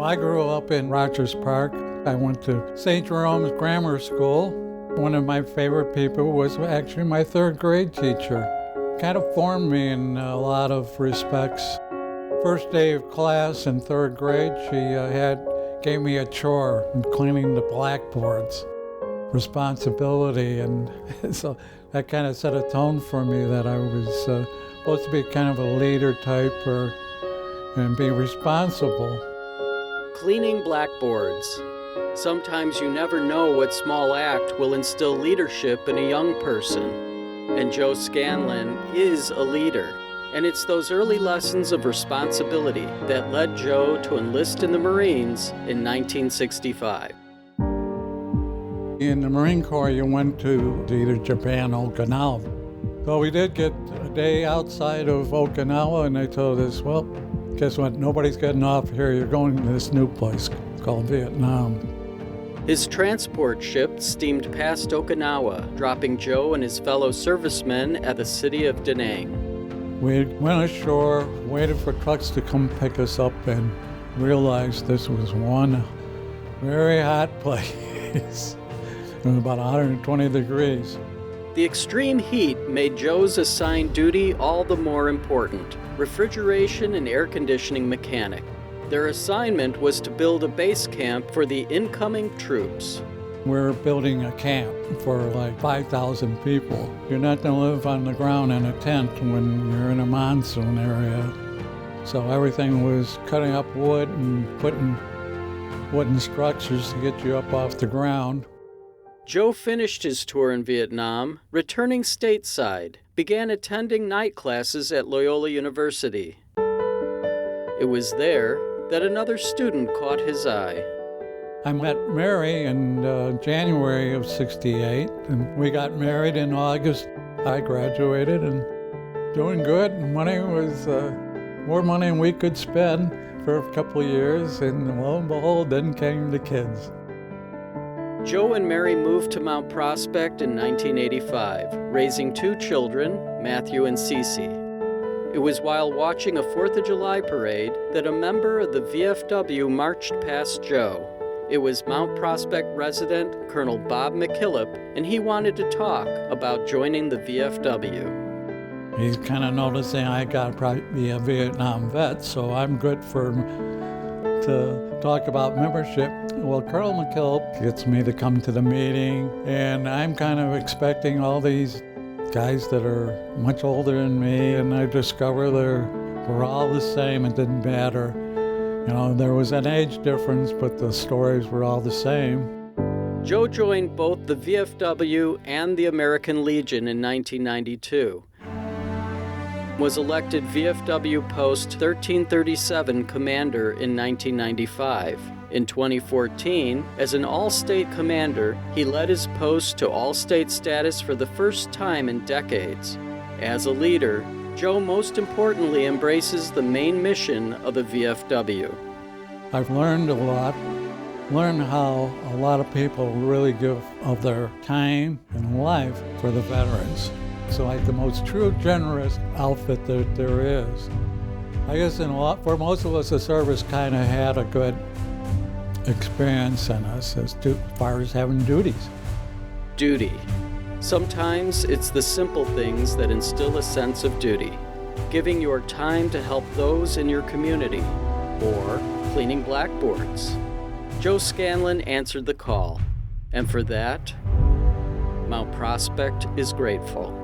I grew up in Rogers Park. I went to St. Jerome's Grammar School. One of my favorite people was actually my third grade teacher. Kind of formed me in a lot of respects. First day of class in third grade, she gave me a chore in cleaning the blackboards. Responsibility, and so that kind of set a tone for me that I was supposed to be kind of a leader type and be responsible. Cleaning blackboards. Sometimes you never know what small act will instill leadership in a young person. And Joe Scanlon is a leader. And it's those early lessons of responsibility that led Joe to enlist in the Marines in 1965. In the Marine Corps, you went to either Japan or Okinawa. So we did get a day outside of Okinawa, and they told us, well, guess what? Nobody's getting off here. You're going to this new place called Vietnam. His transport ship steamed past Okinawa, dropping Joe and his fellow servicemen at the city of Da Nang. We went ashore, waited for trucks to come pick us up, and realized this was one very hot place. It was about 120 degrees. The extreme heat made Joe's assigned duty all the more important: refrigeration and air conditioning mechanic. Their assignment was to build a base camp for the incoming troops. We're building a camp for like 5,000 people. You're not going to live on the ground in a tent when you're in a monsoon area. So everything was cutting up wood and putting wooden structures to get you up off the ground. Joe finished his tour in Vietnam, returning stateside, began attending night classes at Loyola University. It was there that another student caught his eye. I met Mary in January of '68, and we got married in August. I graduated and doing good. Money was more money than we could spend for a couple of years, and lo and behold, then came the kids. Joe and Mary moved to Mount Prospect in 1985, raising two children, Matthew and Cece. It was while watching a 4th of July parade that a member of the VFW marched past Joe. It was Mount Prospect resident Colonel Bob McKillop, and he wanted to talk about joining the VFW. He's kind of noticing I got to probably be a Vietnam vet, so I'm good for him to talk about membership. Well, Colonel McKillop gets me to come to the meeting, and I'm kind of expecting all these guys that are much older than me, and I discover we're all the same. It didn't matter. You know, there was an age difference, but the stories were all the same. Joe joined both the VFW and the American Legion in 1992. Was elected VFW Post 1337 Commander in 1995. In 2014, as an all-state commander, he led his post to all-state status for the first time in decades. As a leader, Joe most importantly embraces the main mission of the VFW. I've learned a lot, learned how a lot of people really give of their time and life for the veterans. It's like the most true, generous outfit that there is. I guess for most of us, the service kind of had a good experience in us as far as having duties. Duty. Sometimes it's the simple things that instill a sense of duty. Giving your time to help those in your community, or cleaning blackboards. Joe Scanlon answered the call, and for that, Mount Prospect is grateful.